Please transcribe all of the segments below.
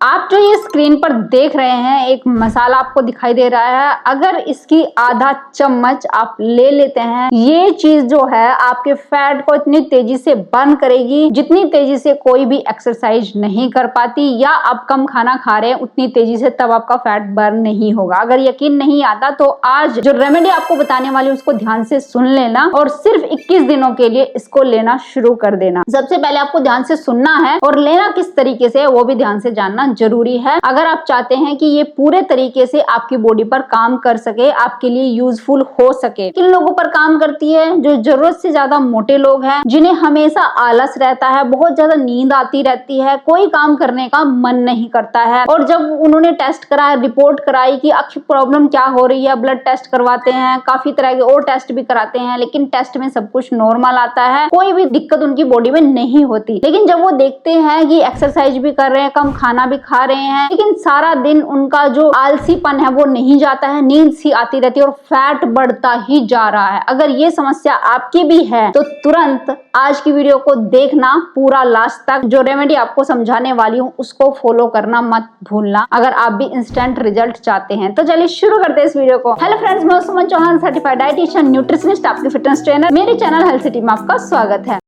आप जो ये स्क्रीन पर देख रहे हैं एक मसाला आपको दिखाई दे रहा है, अगर इसकी आधा चम्मच आप ले लेते हैं, ये चीज जो है आपके फैट को इतनी तेजी से बर्न करेगी जितनी तेजी से कोई भी एक्सरसाइज नहीं कर पाती, या आप कम खाना खा रहे हैं उतनी तेजी से तब आपका फैट बर्न नहीं होगा। अगर यकीन नहीं आता तो आज जो रेमेडी आपको बताने वाली उसको ध्यान से सुन लेना और सिर्फ 21 दिनों के लिए इसको लेना शुरू कर देना। सबसे पहले आपको ध्यान से सुनना है और लेना किस तरीके से वो भी ध्यान से जानना जरूरी है। अगर आप चाहते हैं कि ये पूरे तरीके से आपकी बॉडी पर काम कर सके, आपके लिए यूजफुल हो सके। किन लोगों पर काम करती है? जो जरूरत से ज्यादा मोटे लोग हैं, जिन्हें हमेशा आलस रहता है, बहुत ज्यादा नींद आती रहती है, कोई काम करने का मन नहीं करता है, और जब उन्होंने टेस्ट कराया, रिपोर्ट कराई कि आखिर प्रॉब्लम क्या हो रही है, ब्लड टेस्ट करवाते हैं, काफी तरह के और टेस्ट भी कराते हैं, लेकिन टेस्ट में सब कुछ नॉर्मल आता है, कोई भी दिक्कत उनकी बॉडी में नहीं होती। लेकिन जब वो देखते हैं कि एक्सरसाइज भी कर रहे हैं, कम खाना भी खा रहे हैं, लेकिन सारा दिन उनका जो आलसीपन है वो नहीं जाता है, नींद सी आती रहती है और फैट बढ़ता ही जा रहा है। अगर ये समस्या आपकी भी है तो तुरंत आज की वीडियो को देखना पूरा लास्ट तक। जो रेमेडी आपको समझाने वाली हूँ उसको फॉलो करना मत भूलना, अगर आप भी इंस्टेंट रिजल्ट चाहते हैं। तो चलिए शुरू करते हैं इस वीडियो को। हेलो फ्रेंड्स, मैं सुमन चौहान, सर्टिफाइड डाइटिशियन, न्यूट्रिशनिस्ट, आपकी फिटनेस ट्रेनर। मेरे चैनल हेल्थ सिटी में आपका स्वागत है।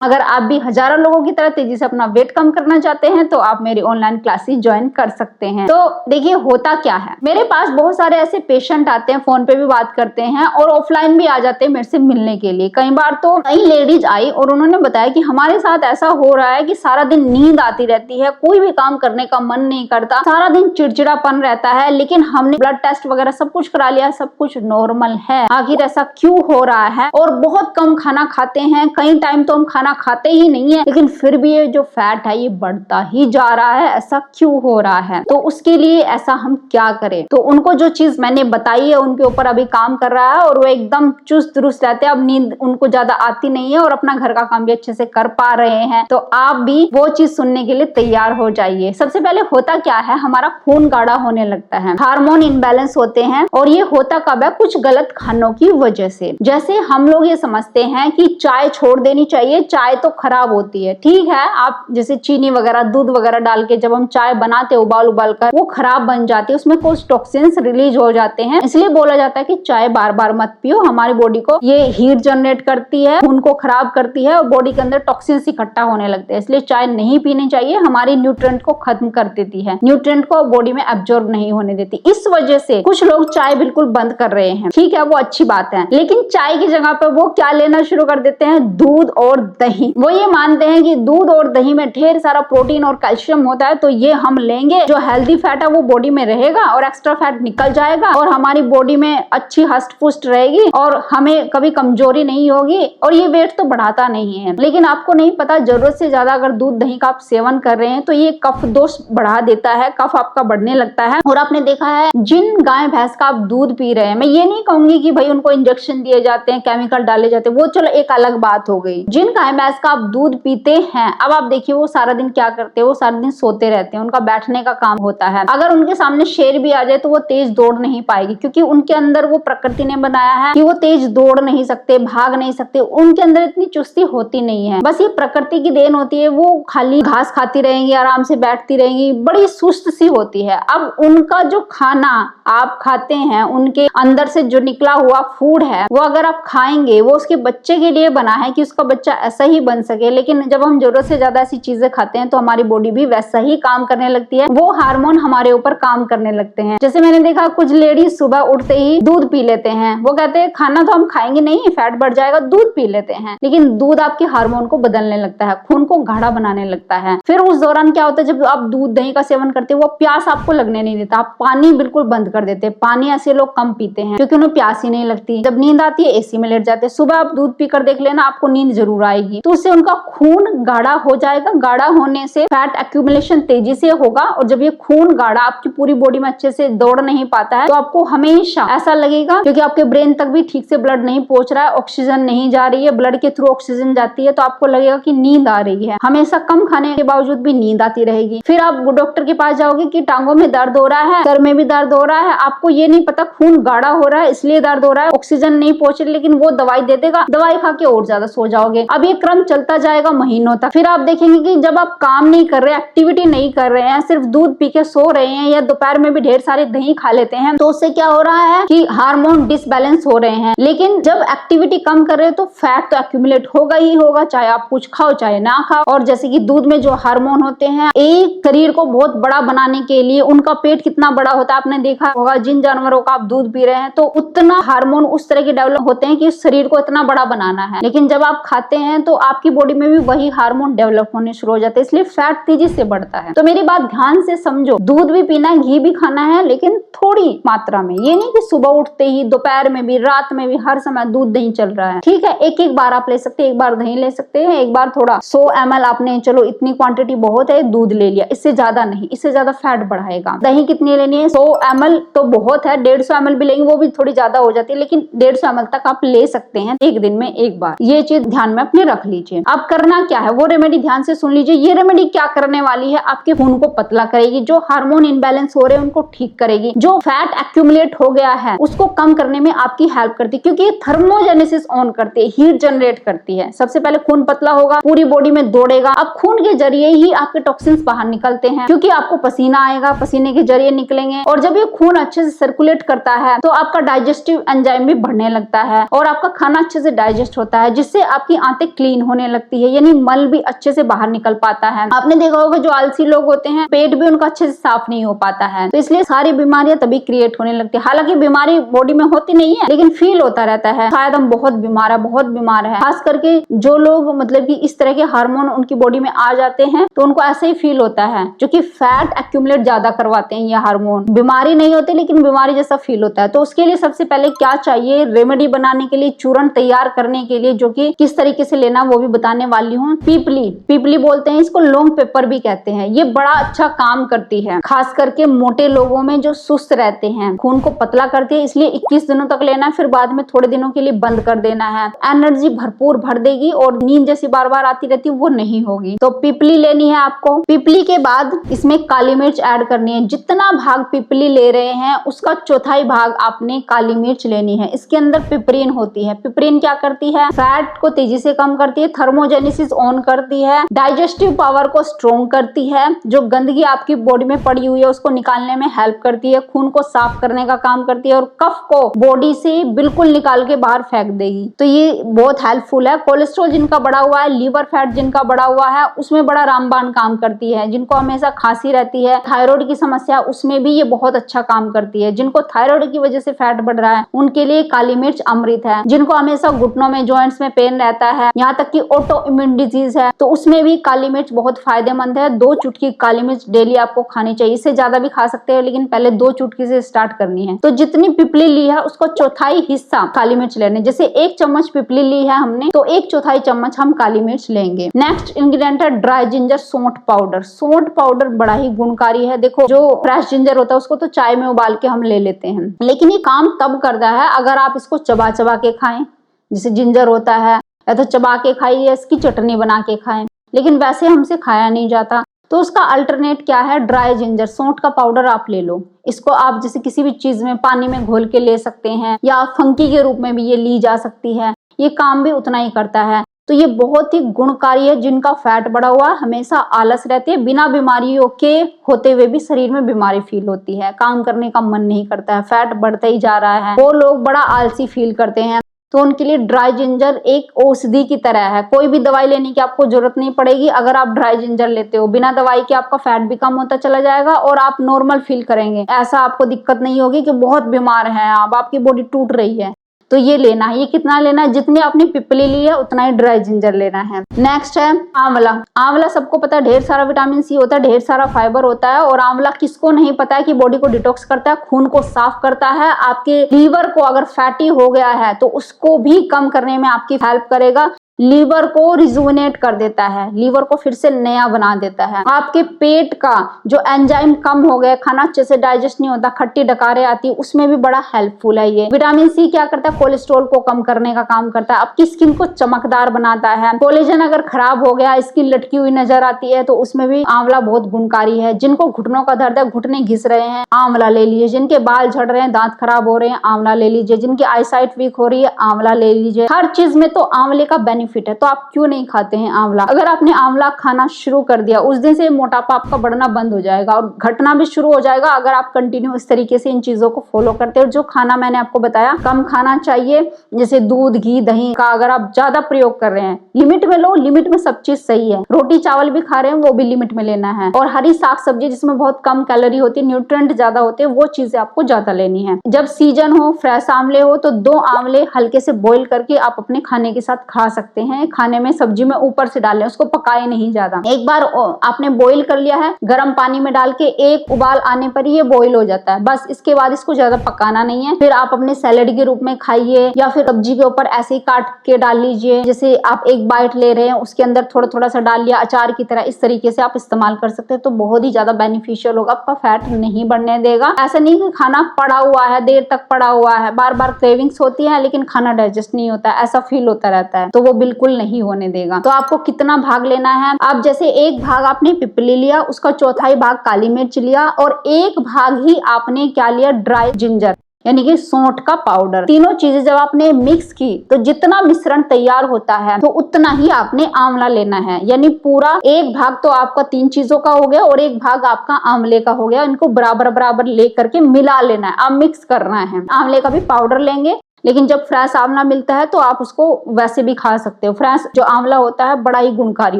अगर आप भी हजारों लोगों की तरह तेजी से अपना वेट कम करना चाहते हैं तो आप मेरी ऑनलाइन क्लासेस ज्वाइन कर सकते हैं। तो देखिए होता क्या है, मेरे पास बहुत सारे ऐसे पेशेंट आते हैं, फोन पे भी बात करते हैं और ऑफलाइन भी आ जाते हैं मेरे से मिलने के लिए। कई बार तो कई लेडीज आई और उन्होंने बताया कि हमारे साथ ऐसा हो रहा है कि सारा दिन नींद आती रहती है, कोई भी काम करने का मन नहीं करता, सारा दिन चिड़चिड़ापन रहता है, लेकिन हमने ब्लड टेस्ट वगैरह सब कुछ करा लिया, सब कुछ नॉर्मल है, आखिर ऐसा क्यों हो रहा है? और बहुत कम खाना खाते हैं, कई टाइम तो हम खाना खाते ही नहीं है, लेकिन फिर भी ये जो फैट है ये बढ़ता ही जा रहा है, ऐसा क्यों हो रहा है? तो उसके लिए ऐसा हम क्या करें? तो उनको जो चीज मैंने बताई है उनके ऊपर अभी काम कर रहा है और वो एकदम चुस्त दुरुस्त रहते हैं। अब नींद उनको ज्यादा आती नहीं है और अपना घर का काम भी अच्छे से कर पा रहे हैं। तो आप भी वो चीज सुनने के लिए तैयार हो जाइए। सबसे पहले होता क्या है, हमारा खून गाढ़ा होने लगता है, हार्मोन इनबैलेंस होते हैं, और ये होता कब है? कुछ गलत खानों की वजह से। जैसे हम लोग ये समझते हैं कि चाय छोड़ देनी चाहिए, चाय तो खराब होती है। ठीक है, आप जैसे चीनी वगैरह, दूध वगैरह डाल के जब हम चाय बनाते हैं उबाल उबाल कर, वो खराब बन जाती है, उसमें कुछ टॉक्सिन्स रिलीज हो जाते हैं। इसलिए बोला जाता है कि चाय बार बार मत पियो, हमारी बॉडी को ये हीट जनरेट करती है, खून को खराब करती है और बॉडी के अंदर टॉक्सिन्स इकट्ठा होने लगते हैं। इसलिए चाय नहीं पीनी चाहिए, हमारी न्यूट्रिएंट को खत्म कर देती है, न्यूट्रिएंट को बॉडी में एब्जॉर्ब नहीं होने देती। इस वजह से कुछ लोग चाय बिल्कुल बंद कर रहे हैं। ठीक है, वो अच्छी बात है, लेकिन चाय की जगह पर वो क्या लेना शुरू कर देते हैं? दूध और दही। वो ये मानते हैं कि दूध और दही में ढेर सारा प्रोटीन और कैल्शियम होता है, तो ये हम लेंगे, जो हेल्दी फैट है वो बॉडी में रहेगा और एक्स्ट्रा फैट निकल जाएगा और हमारी बॉडी में अच्छी हष्ट पुष्ट रहेगी और हमें कभी कमजोरी नहीं होगी, और ये वेट तो बढ़ाता नहीं है। लेकिन आपको नहीं पता, जरूरत से ज्यादा अगर दूध दही का आप सेवन कर रहे हैं तो ये कफ दोष बढ़ा देता है, कफ आपका बढ़ने लगता है। और आपने देखा है जिन गाय भैंस का आप दूध पी रहे हैं, मैं ये नहीं कहूंगी कि भाई उनको इंजेक्शन दिए जाते हैं, केमिकल डाले जाते हैं, वो चलो एक अलग बात हो गई। जिन गाय भैंस का आप दूध पीते हैं, अब आप देखिए वो सारा दिन क्या करते हैं? वो सारा दिन सोते रहते हैं, उनका बैठने का काम होता है। अगर उनके सामने शेर भी आ जाए तो वो तेज दौड़ नहीं पाएगी, क्योंकि उनके अंदर वो प्रकृति ने बनाया है कि वो तेज दौड़ नहीं सकते, भाग नहीं सकते, उनके अंदर इतनी चुस्ती होती नहीं है। बस ये प्रकृति की देन होती है, वो खाली घास खाती रहेंगी, आराम से बैठती रहेंगी, बड़ी सुस्त सी होती है। अब उनका जो खाना आप खाते हैं, उनके अंदर से जो निकला हुआ फूड है वो अगर आप खाएंगे, वो उसके बच्चे के लिए बना है कि उसका बच्चा ऐसा ही बन सके। लेकिन जब हम जरूरत से ज्यादा ऐसी चीजें खाते हैं तो हमारी बॉडी भी वैसा ही काम करने लगती है, वो हार्मोन हमारे ऊपर काम करने लगते हैं। जैसे मैंने देखा कुछ लेडीज सुबह उठते ही दूध पी लेते हैं, वो कहते हैं खाना तो हम खाएंगे नहीं, फैट बढ़ जाएगा, दूध पी लेते हैं। लेकिन दूध आपके हार्मोन को बदलने लगता है, खून को गाढ़ा बनाने लगता है। फिर उस दौरान क्या होता है, जब आप दूध दही का सेवन करते हैं वो प्यास आपको लगने नहीं देता, आप पानी बिल्कुल बंद कर देते हैं। पानी ऐसे लोग कम पीते हैं क्योंकि उन्हें प्यास ही नहीं लगती। जब नींद आती है एसी में लेट जाते हैं। सुबह आप दूध पीकर देख लेना, आपको नींद जरूर आएगी। तो उससे उनका खून गाढ़ा हो जाएगा, गाढ़ा होने से फैट एक्यूमुलेशन तेजी से होगा, और जब ये खून गाढ़ा आपकी पूरी बॉडी में अच्छे से दौड़ नहीं पाता है तो आपको हमेशा ऐसा लगेगा, क्योंकि आपके ब्रेन तक भी ठीक से ब्लड नहीं पहुंच रहा है, ऑक्सीजन नहीं जा रही है, ब्लड के थ्रू ऑक्सीजन जाती है, तो आपको लगेगा कि नींद आ रही है। हमेशा कम खाने के बावजूद भी नींद आती रहेगी। फिर आप डॉक्टर के पास जाओगे कि टांगों में दर्द हो रहा है, सर में भी दर्द हो रहा है, आपको ये नहीं पता खून गाढ़ा हो रहा है इसलिए दर्द हो रहा है, ऑक्सीजन नहीं पहुंच रही, लेकिन वो दवाई दे देगा, दवाई खा के और ज्यादा सो जाओगे। अब ये क्रम चलता जाएगा महीनों तक। फिर आप देखेंगे कि जब आप काम नहीं कर रहे, एक्टिविटी नहीं कर रहे हैं, सिर्फ दूध पी के सो रहे हैं या दोपहर में भी ढेर सारे दही खा लेते हैं, तो उससे क्या हो रहा है कि हार्मोन डिसबैलेंस हो रहे हैं। लेकिन जब एक्टिविटी कम कर रहे हैं तो फैट तो एक्यूमुलेट होगा ही होगा, चाहे आप कुछ खाओ चाहे ना खाओ। और जैसे कि दूध में जो हार्मोन होते हैं, एक शरीर को बहुत बड़ा बनाने के लिए उनका पेट कितना बड़ा होता है आपने देखा होगा। जिन जानवरों का आप दूध पी रहे हैं तो उतना हार्मोन उस तरह के डेवलप होते हैं कि उस शरीर को इतना बड़ा बनाना है। लेकिन जब आप खाते हैं तो आपकी बॉडी में भी वही हार्मोन डेवलप होने शुरू हो जाते हैं, इसलिए फैट तेजी से बढ़ता है। तो मेरी बात ध्यान से समझो, दूध भी पीना है, घी भी खाना है, लेकिन थोड़ी मात्रा में। ये नहीं कि सुबह उठते ही, दोपहर में भी, रात में भी हर समय दूध दही चल रहा है। ठीक है, एक एक बार आप ले सकते हैं, एक बार दही ले सकते हैं, एक बार थोड़ा 100 ml आपने, चलो इतनी क्वांटिटी बहुत है, दूध ले लिया, इससे ज्यादा नहीं, इससे ज्यादा फैट बढ़ाएगा। दही कितनी लेनी है? 100 ml तो बहुत है, 150 ml भी लेंगे वो भी थोड़ी ज्यादा हो जाती है, लेकिन 150 ml तक आप ले सकते हैं एक दिन में एक बार। ये चीज ध्यान में अपने रख लीजिए। अब करना क्या है वो रेमेडी ध्यान से सुन लीजिए। ये रेमेडी क्या करने वाली है, आपके खून को पतला करेगी, जो हार्मोन इनबैलेंस हो रहे हैं उनको ठीक करेगी, जो फैट एक्यूमुलेट हो गया है उसको कम करने में आपकी हेल्प करती है, क्योंकि ये थर्मोजेनेसिस ऑन करती है, हीट जनरेट करती है। सबसे पहले खून पतला होगा, पूरी बॉडी में दौड़ेगा। अब खून के जरिए ही आपके टॉक्सिन्स बाहर निकलते हैं, क्योंकि आपको पसीना आएगा, पसीने के जरिए निकलेंगे। और जब ये खून अच्छे से सर्कुलेट करता है तो आपका डाइजेस्टिव एंजाइम भी बढ़ने लगता है और आपका खाना अच्छे से डाइजेस्ट होता है, जिससे आपकी आंतें क्लीन होने लगती है, यानी मल भी अच्छे से बाहर निकल पाता है। आपने देखा होगा जो आलसी लोग होते हैं, पेट भी उनका अच्छे से साफ नहीं हो पाता है, तो इसलिए सारी बीमारियां तभी क्रिएट होने लगती है। हालांकि बीमारी बॉडी में होती नहीं है, लेकिन फील होता रहता है शायद हम बहुत बीमार है, बहुत बीमार है। खास करके जो लोग मतलब कि इस तरह के हार्मोन उनकी बॉडी में आ जाते हैं तो उनको ऐसे ही फील होता है, जो कि फैट एक्यूमुलेट ज्यादा करवाते हैं ये हार्मोन। बीमारी नहीं होती लेकिन बीमारी जैसा फील होता है। तो उसके लिए सबसे पहले क्या चाहिए, रेमेडी बनाने के लिए, चूर्ण तैयार करने के लिए, जो कि किस तरीके से लेना वो भी बताने वाली हूँ। पीपली, पीपली बोलते हैं इसको, लॉन्ग पेपर भी कहते हैं। ये बड़ा अच्छा काम करती है, खास करके मोटे लोगों में जो सुस्त रहते हैं, खून को पतला करती है, इसलिए 21 दिनों तक लेना है, फिर बाद में थोड़े दिनों के लिए बंद कर देना है। एनर्जी भरपूर भर देगी और नींद जैसी बार बार आती रहती वो नहीं होगी। तो पीपली लेनी है आपको। पीपली के बाद इसमें काली मिर्च ऐड करनी है। जितना भाग पीपली ले रहे हैं उसका चौथाई भाग आपने काली मिर्च लेनी है। इसके अंदर पिपरीन होती है। पिपरीन क्या करती है, फैट को तेजी से कम करती है, थर्मोजेनेसिस ऑन करती है, डाइजेस्टिव पावर को स्ट्रोंग करती है, जो गंदगी आपकी बॉडी में पड़ी हुई है उसको निकालने में हेल्प करती है, खून को साफ करने का काम करती है और कफ को बॉडी से बिल्कुल निकाल के बाहर फेंक देगी। तो ये बहुत हेल्पफुल है। कोलेस्ट्रॉल जिनका बढ़ा हुआ है, लीवर फैट जिनका बढ़ा हुआ है, उसमें बड़ा रामबाण काम करती है। जिनको हमेशा खांसी रहती है, थायराइड की समस्या, उसमें भी ये बहुत अच्छा काम करती है। जिनको थायराइड की वजह से फैट बढ़ रहा है उनके लिए काली मिर्च अमृत है। जिनको हमेशा घुटनों में, जॉइंट्स में पेन रहता है, यहाँ तक कि ऑटो इम्यून डिजीज है, तो उसमें भी काली मिर्च बहुत फायदेमंद है। 2 चुटकी काली मिर्च डेली आपको खानी चाहिए। इससे ज्यादा भी खा सकते हैं, लेकिन पहले 2 चुटकी से स्टार्ट करनी है। तो जितनी पिपली ली है उसको चौथाई हिस्सा काली मिर्च लेने। जैसे 1 चम्मच पिपली ली है हमने, तो 1/4 चम्मच हम काली मिर्च लेंगे। नेक्स्ट इंग्रेडिएंट है ड्राई जिंजर सौंठ पाउडर। सौंठ पाउडर बड़ा ही गुणकारी है। देखो, जो फ्रेश जिंजर होता है उसको तो चाय में उबाल के हम ले लेते हैं, लेकिन ये काम तब करता है अगर आप इसको चबा चबा के खाएं, जैसे जिंजर होता है, या तो चबा के खाइए, इसकी चटनी बना के खाएं, लेकिन वैसे हमसे खाया नहीं जाता। तो उसका अल्टरनेट क्या है, ड्राई जिंजर, सौंठ का पाउडर आप ले लो। इसको आप जैसे किसी भी चीज में पानी में घोल के ले सकते हैं, या फंकी के रूप में भी ये ली जा सकती है। ये काम भी उतना ही करता है। तो ये बहुत ही गुणकारी है। जिनका फैट बढ़ा हुआ है, हमेशा आलस रहती है, बिना बीमारियों के होते हुए भी शरीर में बीमारी फील होती है, काम करने का मन नहीं करता है, फैट बढ़ता ही जा रहा है, वो लोग बड़ा आलसी फील करते हैं, तो उनके लिए ड्राई जिंजर एक औषधि की तरह है। कोई भी दवाई लेने की आपको जरूरत नहीं पड़ेगी। अगर आप ड्राई जिंजर लेते हो, बिना दवाई के आपका फैट भी कम होता चला जाएगा और आप नॉर्मल फील करेंगे। ऐसा आपको दिक्कत नहीं होगी कि बहुत बीमार हैं आप, आपकी बॉडी टूट रही है। तो ये लेना है। ये कितना लेना है, जितनी आपने पिपली ली है उतना ही ड्राई जिंजर लेना है। नेक्स्ट है आंवला। आंवला सबको पता है ढेर सारा विटामिन सी होता है, ढेर सारा फाइबर होता है। और आंवला किसको नहीं पता है कि बॉडी को डिटॉक्स करता है, खून को साफ करता है, आपके लीवर को अगर फैटी हो गया है तो उसको भी कम करने में आपकी हेल्प करेगा। लीवर को रिजुविनेट कर देता है, लीवर को फिर से नया बना देता है। आपके पेट का जो एंजाइम कम हो गया, खाना अच्छे से डाइजेस्ट नहीं होता, खट्टी डकारें आती है, उसमें भी बड़ा हेल्पफुल है ये। विटामिन सी क्या करता है, कोलेस्ट्रॉल को कम करने का काम करता है, आपकी स्किन को चमकदार बनाता है। कोलेजन अगर खराब हो गया, स्किन लटकी हुई नजर आती है, तो उसमें भी आंवला बहुत गुणकारी है। जिनको घुटनों का दर्द है, घुटने घिस रहे हैं, आंवला ले लीजिए। जिनके बाल झड़ रहे हैं, दांत खराब हो रहे हैं, आंवला ले लीजिए। जिनकी आई साइट वीक हो रही है, आंवला ले लीजिए। हर चीज में तो आंवले का बेनिफिट बेनिफिट है, तो आप क्यों नहीं खाते हैं आंवला। अगर आपने आंवला खाना शुरू कर दिया, उस दिन से मोटापा आपका बढ़ना बंद हो जाएगा और घटना भी शुरू हो जाएगा, अगर आप कंटिन्यू इस तरीके से इन चीजों को फॉलो करते हो। जो खाना मैंने आपको बताया कम खाना चाहिए, जैसे दूध, घी, दही का अगर आप ज्यादा प्रयोग कर रहे हैं, लिमिट में लो, लिमिट में सब चीज सही है। रोटी चावल भी खा रहे हैं, वो भी लिमिट में लेना है। और हरी साग सब्जी जिसमें बहुत कम कैलोरी होती है, न्यूट्रिएंट ज्यादा होते हैं, वो चीजें आपको ज्यादा लेनी है। जब सीजन हो, फ्रेश आंवले हो, तो 2 आंवले हल्के से बॉईल करके आप अपने खाने के साथ खा सकते हैं। खाने में सब्जी में ऊपर से डाल लें, उसको पकाए नहीं ज्यादा। एक बार आपने बॉईल कर लिया है, गर्म पानी में डाल के एक उबाल आने पर ये बॉईल हो जाता है, बस। इसके बाद इसको ज्यादा पकाना नहीं है। फिर आप अपने सैलेड के रूप में खाइए, या फिर सब्जी के ऊपर ऐसे ही काट के डाल लीजिए। जैसे आप एक बाइट ले रहे हैं, उसके अंदर थोड़ा थोड़ा सा डाल लिया अचार की तरह, इस तरीके से आप इस्तेमाल कर सकते हैं, तो बहुत ही ज्यादा बेनिफिशियल होगा, आपका फैट नहीं बढ़ने देगा। ऐसा नहीं कि खाना पड़ा हुआ है, देर तक पड़ा हुआ है, बार बार क्रेविंग्स होती है लेकिन खाना डाइजेस्ट नहीं होता है, ऐसा फील होता रहता है, तो वो बिल्कुल नहीं होने देगा। तो आपको कितना भाग लेना है, आप जैसे एक भाग आपने पिपली लिया, उसका चौथाई भाग काली मिर्च लिया, और एक भाग ही आपने क्या लिया, ड्राई जिंजर यानी कि सौंठ का पाउडर। तीनों चीजें जब आपने मिक्स की, तो जितना मिश्रण तैयार होता है तो उतना ही आपने आंवला लेना है। यानी पूरा एक भाग तो आपका 3 चीजों का हो गया और एक भाग आपका आंवले का हो गया। इनको बराबर बराबर लेकर के मिला लेना है, अब मिक्स करना है। आंवले का भी पाउडर लेंगे, लेकिन जब फ्रेश आंवला मिलता है तो आप उसको वैसे भी खा सकते हो। फ्रेश जो आंवला होता है बड़ा ही गुणकारी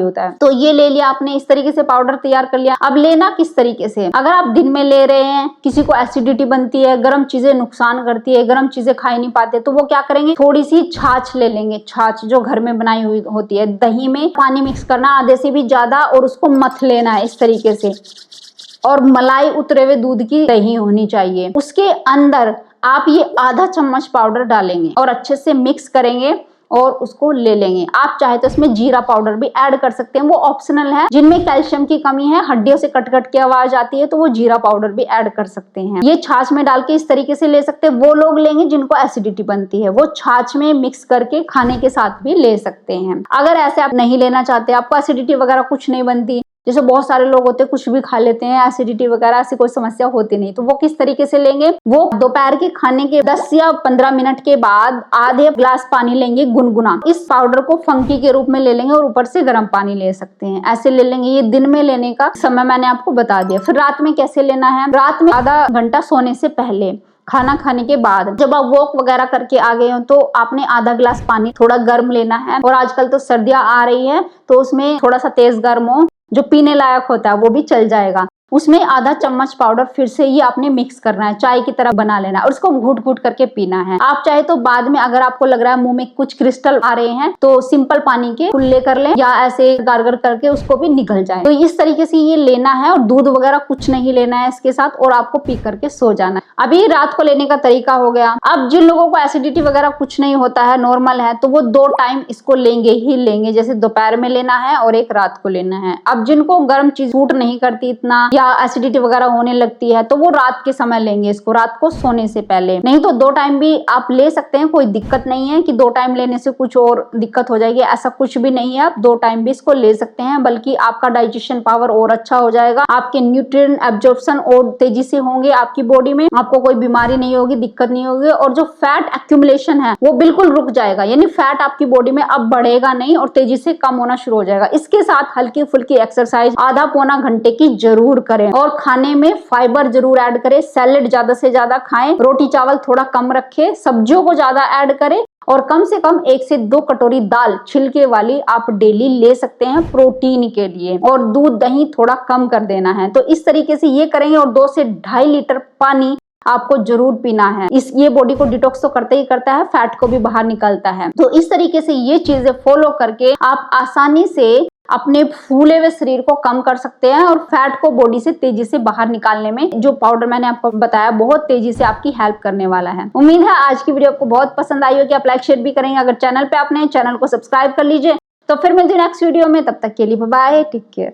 होता है। तो ये ले लिया आपने, इस तरीके से पाउडर तैयार कर लिया। अब लेना किस तरीके से, अगर आप दिन में ले रहे हैं, किसी को एसिडिटी बनती है, गर्म चीजें नुकसान करती है, गर्म चीजें खा नहीं पाते, तो वो क्या करेंगे, थोड़ी सी छाछ ले लेंगे, छाछ जो घर में बनाई हुई होती है। दही में पानी मिक्स करना आधे से भी ज्यादा, और उसको मथ लेना है इस तरीके से, और मलाई उतरे हुए दूध की दही होनी चाहिए। उसके अंदर आप ये आधा चम्मच पाउडर डालेंगे और अच्छे से मिक्स करेंगे और उसको ले लेंगे। आप चाहे तो इसमें जीरा पाउडर भी ऐड कर सकते हैं, वो ऑप्शनल है। जिनमें कैल्शियम की कमी है, हड्डियों से कट कट के आवाज आती है, तो वो जीरा पाउडर भी ऐड कर सकते हैं। ये छाछ में डाल के इस तरीके से ले सकते हैं। वो लोग लेंगे जिनको एसिडिटी बनती है, वो छाछ में मिक्स करके खाने के साथ भी ले सकते हैं। अगर ऐसे आप नहीं लेना चाहते, आपको एसिडिटी वगैरह कुछ नहीं बनती, जैसे बहुत सारे लोग होते हैं कुछ भी खा लेते हैं, एसिडिटी वगैरह ऐसी कोई समस्या होती नहीं, तो वो किस तरीके से लेंगे, वो दोपहर के खाने के 10 या 15 मिनट के बाद आधे ग्लास पानी लेंगे गुनगुना। इस पाउडर को फंकी के रूप में ले लेंगे और ऊपर से गर्म पानी ले सकते हैं, ऐसे ले लेंगे। ये दिन में लेने का समय मैंने आपको बता दिया। फिर रात में कैसे लेना है, रात में आधा घंटा सोने से पहले, खाना खाने के बाद, जब आप वॉक वगैरह करके आ गए हो, तो आपने आधा ग्लास पानी थोड़ा गर्म लेना है। और आजकल तो सर्दियां आ रही है, तो उसमें थोड़ा सा तेज गर्म हो, जो पीने लायक होता है वो भी चल जाएगा। उसमें आधा चम्मच पाउडर फिर से ही आपने मिक्स करना है, चाय की तरह बना लेना है और उसको घूट घूट करके पीना है। आप चाहे तो बाद में अगर आपको लग रहा है मुंह में कुछ क्रिस्टल आ रहे हैं, तो सिंपल पानी के कुल्ले कर लें या ऐसे गार्गर करके उसको भी निकल जाए। तो इस तरीके से ये लेना है, और दूध वगैरह कुछ नहीं लेना है इसके साथ, और आपको पी करके सो जाना है। अभी रात को लेने का तरीका हो गया। अब जिन लोगों को एसिडिटी वगैरह कुछ नहीं होता है, नॉर्मल है, तो वो 2 टाइम इसको लेंगे ही लेंगे, जैसे दोपहर में लेना है और एक रात को लेना है। अब जिनको गर्म चीज सूट नहीं करती इतना, या एसिडिटी वगैरह होने लगती है, तो वो रात के समय लेंगे इसको, रात को सोने से पहले। नहीं तो 2 टाइम भी आप ले सकते हैं, कोई दिक्कत नहीं है कि 2 टाइम लेने से कुछ और दिक्कत हो जाएगी, ऐसा कुछ भी नहीं है। आप 2 टाइम भी इसको ले सकते हैं, बल्कि आपका डाइजेशन पावर और अच्छा हो जाएगा, आपके न्यूट्रिएंट एब्जॉर्प्शन और तेजी से होंगे आपकी बॉडी में, आपको कोई बीमारी नहीं होगी, दिक्कत नहीं होगी, और जो फैट एक्यूमुलेशन है वो बिल्कुल रुक जाएगा। यानी फैट आपकी बॉडी में अब बढ़ेगा नहीं और तेजी से कम होना शुरू हो जाएगा। इसके साथ हल्की फुल्की एक्सरसाइज आधा पौना घंटे की जरूर करें, और खाने में फाइबर जरूर ऐड करें। सैलेड ज्यादा से ज्यादा खाएं, रोटी चावल थोड़ा कम रखें, सब्जियों को ज्यादा ऐड करें, और कम से कम 1 से 2 कटोरी दाल छिलके वाली आप डेली ले सकते हैं प्रोटीन के लिए, और दूध दही थोड़ा कम कर देना है। तो इस तरीके से ये करेंगे, और 2 से 2.5 लीटर पानी आपको जरूर पीना है। ये बॉडी को डिटॉक्स तो करते ही करता है, फैट को भी बाहर निकालता है। तो इस तरीके से ये चीजें फॉलो करके आप आसानी से अपने फूले हुए शरीर को कम कर सकते हैं, और फैट को बॉडी से तेजी से बाहर निकालने में जो पाउडर मैंने आपको बताया बहुत तेजी से आपकी हेल्प करने वाला है। उम्मीद है आज की वीडियो आपको बहुत पसंद आई होगी। आप लाइक शेयर भी करेंगे। अगर चैनल पे आपने चैनल को सब्सक्राइब कर लीजिए। तो फिर मिलते हैं नेक्स्ट वीडियो में, तब तक के लिए बाय बाय, टेक केयर।